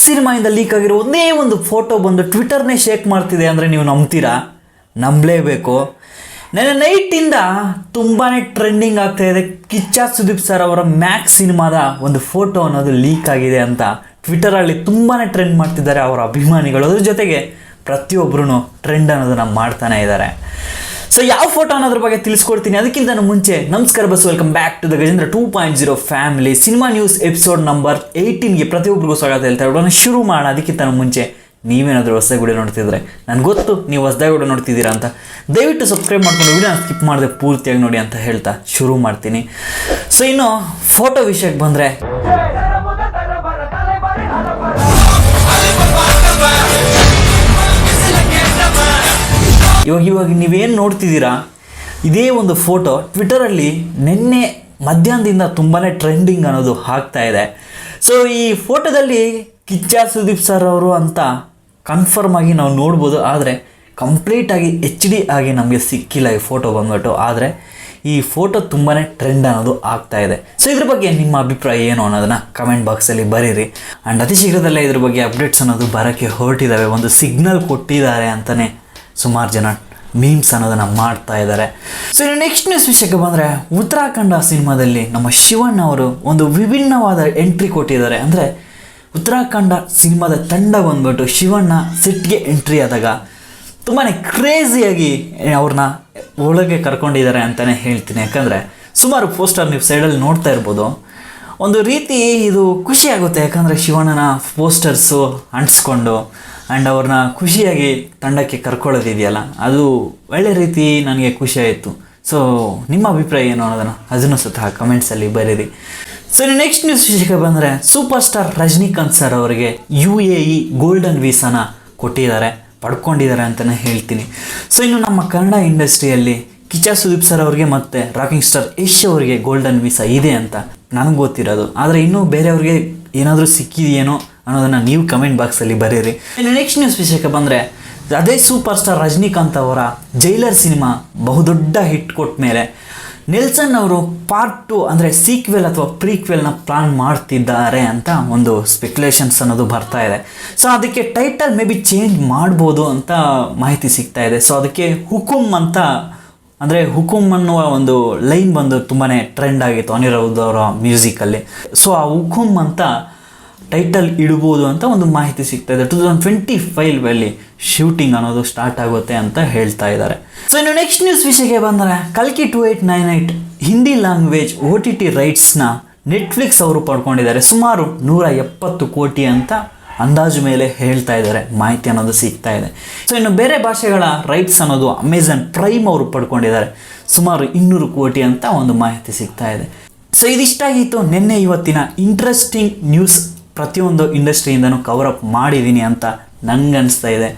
ಸಿನಿಮಾಯಿಂದ leak ಆಗಿರೋ ಒಂದೇ ಒಂದು ಫೋಟೋ ಬಂದು ಟ್ವಿಟರ್ನೇ ಶೇಕ್ ಮಾಡ್ತಿದೆ ಅಂದರೆ ನೀವು ನಂಬ್ತೀರಾ? ನಂಬಲೇಬೇಕು. ನೆನ್ನೆ ನೈಟಿಂದ ತುಂಬಾ ಟ್ರೆಂಡಿಂಗ್ ಆಗ್ತಾ ಇದೆ. ಕಿಚ್ಚ ಸುದೀಪ್ ಸರ್ ಅವರ ಮ್ಯಾಕ್ಸ್ ಸಿನಿಮಾದ ಒಂದು ಫೋಟೋ ಅನ್ನೋದು ಲೀಕ್ ಆಗಿದೆ ಅಂತ ಟ್ವಿಟರಲ್ಲಿ ತುಂಬಾ ಟ್ರೆಂಡ್ ಮಾಡ್ತಿದ್ದಾರೆ ಅವರ ಅಭಿಮಾನಿಗಳು. ಅದ್ರ ಜೊತೆಗೆ ಪ್ರತಿಯೊಬ್ಬರೂ ಟ್ರೆಂಡ್ ಅನ್ನೋದನ್ನು ಮಾಡ್ತಾನೆ ಇದ್ದಾರೆ. ಸೊ ಯಾವ ಫೋಟೋ ಅನ್ನೋದ್ರ ಬಗ್ಗೆ ತಿಳಿಸ್ಕೊಡ್ತೀನಿ. ಅದಕ್ಕಿಂತ ಮುಂಚೆ ನಮಸ್ಕಾರ ಬಸ್, welcome back to the Gajendra 2.0 family. Cinema news episode number 18ಗೆ ಪ್ರತಿಯೊಬ್ಬರಿಗೂ ಸ್ವಾಗತ ಹೇಳ್ತಾ ಇರೋಣ. ಶುರು ಮಾಡೋಣ. ಅದಕ್ಕಿಂತ ಮುಂಚೆ ನೀವೇನಾದರೂ ಹೊಸದಾಗಿ ವಿಡಿಯೋ ನೋಡ್ತಿದ್ರೆ ನನಗೆ ಗೊತ್ತು ನೀವು ಹೊಸದಾಗಿ ವಿಡಿಯೋ ನೋಡ್ತಿದ್ದೀರಾ ಅಂತ. ದಯವಿಟ್ಟು ಸಬ್ಸ್ಕ್ರೈಬ್ ಮಾಡ್ಕೊಂಡು ವಿಡಿಯೋನ ಸ್ಕಿಪ್ ಮಾಡದೆ ಪೂರ್ತಿಯಾಗಿ ನೋಡಿ ಅಂತ ಹೇಳ್ತಾ ಶುರು ಮಾಡ್ತೀನಿ. ಸೊ ಇನ್ನು ಫೋಟೋ ವಿಷಯಕ್ಕೆ ಬಂದರೆ, ಇವಾಗ ನೀವೇನು ನೋಡ್ತಿದ್ದೀರಾ ಇದೇ ಒಂದು ಫೋಟೋ ಟ್ವಿಟರಲ್ಲಿ ನಿನ್ನೆ ಮಧ್ಯಾಹ್ನದಿಂದ ತುಂಬಾ ಟ್ರೆಂಡಿಂಗ್ ಅನ್ನೋದು ಆಗ್ತಾ ಇದೆ. ಸೊ ಈ ಫೋಟೋದಲ್ಲಿ ಕಿಚ್ಚ ಸುದೀಪ್ ಸರ್ ಅವರು ಅಂತ ಕನ್ಫರ್ಮ್ ಆಗಿ ನಾವು ನೋಡ್ಬೋದು. ಆದರೆ ಕಂಪ್ಲೀಟಾಗಿ HD ಆಗಿ ನಮಗೆ ಸಿಕ್ಕಿಲ್ಲ ಈ ಫೋಟೋ ಬಂದ್ಬಿಟ್ಟು. ಆದರೆ ಈ ಫೋಟೋ ತುಂಬಾ ಟ್ರೆಂಡ್ ಅನ್ನೋದು ಆಗ್ತಾ ಇದೆ. ಸೊ ಇದ್ರ ಬಗ್ಗೆ ನಿಮ್ಮ ಅಭಿಪ್ರಾಯ ಏನು ಅನ್ನೋದನ್ನು ಕಮೆಂಟ್ ಬಾಕ್ಸಲ್ಲಿ ಬರೀರಿ. ಆ್ಯಂಡ್ ಅತಿ ಶೀಘ್ರದಲ್ಲೇ ಇದ್ರ ಬಗ್ಗೆ ಅಪ್ಡೇಟ್ಸ್ ಅನ್ನೋದು ಬರೋಕ್ಕೆ ಹೊರಟಿದ್ದಾವೆ. ಒಂದು ಸಿಗ್ನಲ್ ಕೊಟ್ಟಿದ್ದಾರೆ ಅಂತಲೇ ಸುಮಾರು ಜನ ಮೀಮ್ಸ್ ಅನ್ನೋದನ್ನು ಮಾಡ್ತಾ ಇದ್ದಾರೆ. ಸೊ ಇನ್ನು ನೆಕ್ಸ್ಟ್ ನ್ಯೂಸ್ ವಿಷಯಕ್ಕೆ ಬಂದರೆ, ಉತ್ತರಾಖಂಡ ಸಿನಿಮಾದಲ್ಲಿ ನಮ್ಮ ಶಿವಣ್ಣ ಅವರು ಒಂದು ವಿಭಿನ್ನವಾದ ಎಂಟ್ರಿ ಕೊಟ್ಟಿದ್ದಾರೆ. ಅಂದರೆ ಉತ್ತರಾಖಂಡ ಸಿನಿಮಾದ ತಂಡ ಬಂದ್ಬಿಟ್ಟು ಶಿವಣ್ಣ ಸೆಟ್ಗೆ ಎಂಟ್ರಿ ಆದಾಗ ತುಂಬಾ ಕ್ರೇಜಿಯಾಗಿ ಅವ್ರನ್ನ ಒಳಗೆ ಕರ್ಕೊಂಡಿದ್ದಾರೆ ಅಂತಲೇ ಹೇಳ್ತೀನಿ. ಯಾಕಂದರೆ ಸುಮಾರು ಪೋಸ್ಟರ್ ನೀವು ಸೈಡಲ್ಲಿ ನೋಡ್ತಾ ಇರ್ಬೋದು. ಒಂದು ರೀತಿ ಇದು ಖುಷಿ ಆಗುತ್ತೆ. ಯಾಕಂದರೆ ಶಿವಣ್ಣನ ಪೋಸ್ಟರ್ಸು ಅಂಟಿಸ್ಕೊಂಡು ಆ್ಯಂಡ್ ಅವ್ರನ್ನ ಖುಷಿಯಾಗಿ ತಂಡಕ್ಕೆ ಕರ್ಕೊಳ್ಳೋದಿದೆಯಲ್ಲ, ಅದು ಒಳ್ಳೆ ರೀತಿ ನನಗೆ ಖುಷಿ ಆಯಿತು. ಸೊ ನಿಮ್ಮ ಅಭಿಪ್ರಾಯ ಏನು ಅನ್ನೋದನ್ನು ಅದನ್ನು ಸಹ ಕಮೆಂಟ್ಸಲ್ಲಿ ಬರೀರಿ. ಸೊ ನೆಕ್ಸ್ಟ್ ನ್ಯೂಸ್ ವಿಷಯಕ್ಕೆ ಬಂದರೆ, ಸೂಪರ್ ಸ್ಟಾರ್ ರಜನಿಕಾಂತ್ ಸರ್ ಅವರಿಗೆ UAE ಗೋಲ್ಡನ್ ವೀಸಾನ ಪಡ್ಕೊಂಡಿದ್ದಾರೆ ಅಂತಲೇ ಹೇಳ್ತೀನಿ. ಸೊ ಇನ್ನು ನಮ್ಮ ಕನ್ನಡ ಇಂಡಸ್ಟ್ರಿಯಲ್ಲಿ ಕಿಚ್ಚ ಸುದೀಪ್ ಸರ್ ಅವರಿಗೆ ಮತ್ತು ರಾಕಿಂಗ್ ಸ್ಟಾರ್ ಯಶ್ ಅವರಿಗೆ ಗೋಲ್ಡನ್ ವೀಸಾ ಇದೆ ಅಂತ ನನಗೆ ಗೊತ್ತಿರೋದು. ಆದರೆ ಇನ್ನೂ ಬೇರೆಯವ್ರಿಗೆ ಏನಾದರೂ ಸಿಕ್ಕಿದೆಯೇನೋ ಅನ್ನೋದನ್ನು ನೀವು ಕಮೆಂಟ್ ಬಾಕ್ಸಲ್ಲಿ ಬರೀರಿ. ಇನ್ನು ನೆಕ್ಸ್ಟ್ ನ್ಯೂಸ್ ವಿಷಯಕ್ಕೆ ಬಂದರೆ, ಅದೇ ಸೂಪರ್ ಸ್ಟಾರ್ ರಜನಿಕಾಂತ್ ಅವರ ಜೈಲರ್ ಸಿನಿಮಾ ಬಹುದೊಡ್ಡ ಹಿಟ್ ಕೊಟ್ಟ ಮೇಲೆ ನೆಲ್ಸನ್ ಅವರು ಪಾರ್ಟ್ 2 ಅಂದರೆ ಸೀಕ್ವೆಲ್ ಅಥವಾ ಪ್ರೀಕ್ವೆಲ್ನ ಪ್ಲಾನ್ ಮಾಡ್ತಿದ್ದಾರೆ ಅಂತ ಒಂದು ಸ್ಪೆಕ್ಯುಲೇಷನ್ಸ್ ಅನ್ನೋದು ಬರ್ತಾ ಇದೆ. ಸೊ ಅದಕ್ಕೆ ಟೈಟಲ್ ಮೇ ಬಿ ಚೇಂಜ್ ಮಾಡ್ಬೋದು ಅಂತ ಮಾಹಿತಿ ಸಿಗ್ತಾ ಇದೆ. ಸೊ ಅದಕ್ಕೆ ಹುಕುಮ್ ಅಂತ, ಅಂದರೆ ಹುಕುಮ್ ಅನ್ನುವ ಒಂದು ಲೈನ್ ಬಂದು ತುಂಬಾ ಟ್ರೆಂಡ್ ಆಗಿತ್ತು ಅನಿರುದ್ಧ್ ಅವರ ಮ್ಯೂಸಿಕಲ್ಲಿ. ಸೊ ಆ ಹುಕುಮ್ ಅಂತ ಟೈಟಲ್ ಇಡ್ಬೋದು ಅಂತ ಒಂದು ಮಾಹಿತಿ ಸಿಗ್ತಾ ಇದೆ. 2025 ಶೂಟಿಂಗ್ ಅನ್ನೋದು ಸ್ಟಾರ್ಟ್ ಆಗುತ್ತೆ ಅಂತ ಹೇಳ್ತಾ ಇದ್ದಾರೆ. ಸೊ ಇನ್ನು ನೆಕ್ಸ್ಟ್ ನ್ಯೂಸ್ ವಿಷಯಕ್ಕೆ ಬಂದರೆ, ಕಲ್ಕಿ 2898 ಹಿಂದಿ ಲ್ಯಾಂಗ್ವೇಜ್ OTT ರೈಟ್ಸ್ನ ನೆಟ್ಫ್ಲಿಕ್ಸ್ ಅವರು ಪಡ್ಕೊಂಡಿದ್ದಾರೆ. ಸುಮಾರು 170 ಕೋಟಿ ಅಂತ ಅಂದಾಜು ಮೇಲೆ ಹೇಳ್ತಾ ಇದ್ದಾರೆ. ಮಾಹಿತಿ ಅನ್ನೋದು ಸಿಗ್ತಾ ಇದೆ. ಸೊ ಇನ್ನು ಬೇರೆ ಭಾಷೆಗಳ ರೈಟ್ಸ್ ಅನ್ನೋದು ಅಮೆಝಾನ್ ಪ್ರೈಮ್ ಅವರು ಪಡ್ಕೊಂಡಿದ್ದಾರೆ. ಸುಮಾರು 200 ಕೋಟಿ ಅಂತ ಒಂದು ಮಾಹಿತಿ ಸಿಗ್ತಾ ಇದೆ. ಸೊ ಇದಿಷ್ಟಾಗಿತ್ತು ನಿನ್ನೆ ಇವತ್ತಿನ ಇಂಟ್ರೆಸ್ಟಿಂಗ್ ನ್ಯೂಸ್. ಪ್ರತಿಯೊಂದು ಇಂಡಸ್ಟ್ರಿಯಿಂದನೂ ಕವರಪ್ ಮಾಡಿದ್ದೀನಿ ಅಂತ ನನಗನ್ನಿಸ್ತಾ ಇದೆ.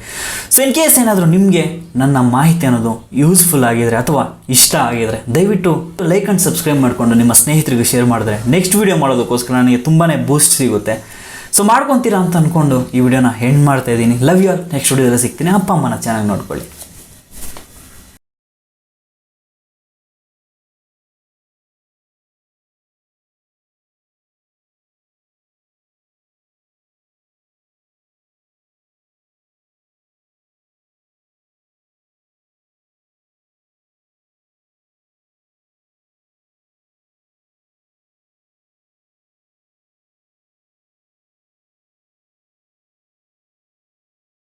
ಸೊ ಇನ್ ಕೇಸ್ ಏನಾದರೂ ನಿಮಗೆ ನನ್ನ ಮಾಹಿತಿ ಅನ್ನೋದು ಯೂಸ್ಫುಲ್ ಆಗಿದರೆ ಅಥವಾ ಇಷ್ಟ ಆಗಿದರೆ ದಯವಿಟ್ಟು ಲೈಕ್ ಆ್ಯಂಡ್ ಸಬ್ಸ್ಕ್ರೈಬ್ ಮಾಡಿಕೊಂಡು ನಿಮ್ಮ ಸ್ನೇಹಿತರಿಗೆ ಶೇರ್ ಮಾಡಿದ್ರೆ ನೆಕ್ಸ್ಟ್ ವೀಡಿಯೋ ಮಾಡೋದಕ್ಕೋಸ್ಕರ ನನಗೆ ತುಂಬಾ ಬೂಸ್ಟ್ ಸಿಗುತ್ತೆ. ಸೊ ಮಾಡ್ಕೊತೀರಾ ಅಂತ ಅಂದ್ಕೊಂಡು ಈ ವಿಡಿಯೋನ ಎಂಡ್ ಮಾಡ್ತಾ ಇದ್ದೀನಿ. Love you all. ನೆಕ್ಸ್ಟ್ ವಿಡಿಯೋದಲ್ಲಿ ಸಿಗ್ತೀನಿ. ಅಪ್ಪ ಅಮ್ಮನ ಚೆನ್ನಾಗಿ ನೋಡ್ಕೊಳ್ಳಿ.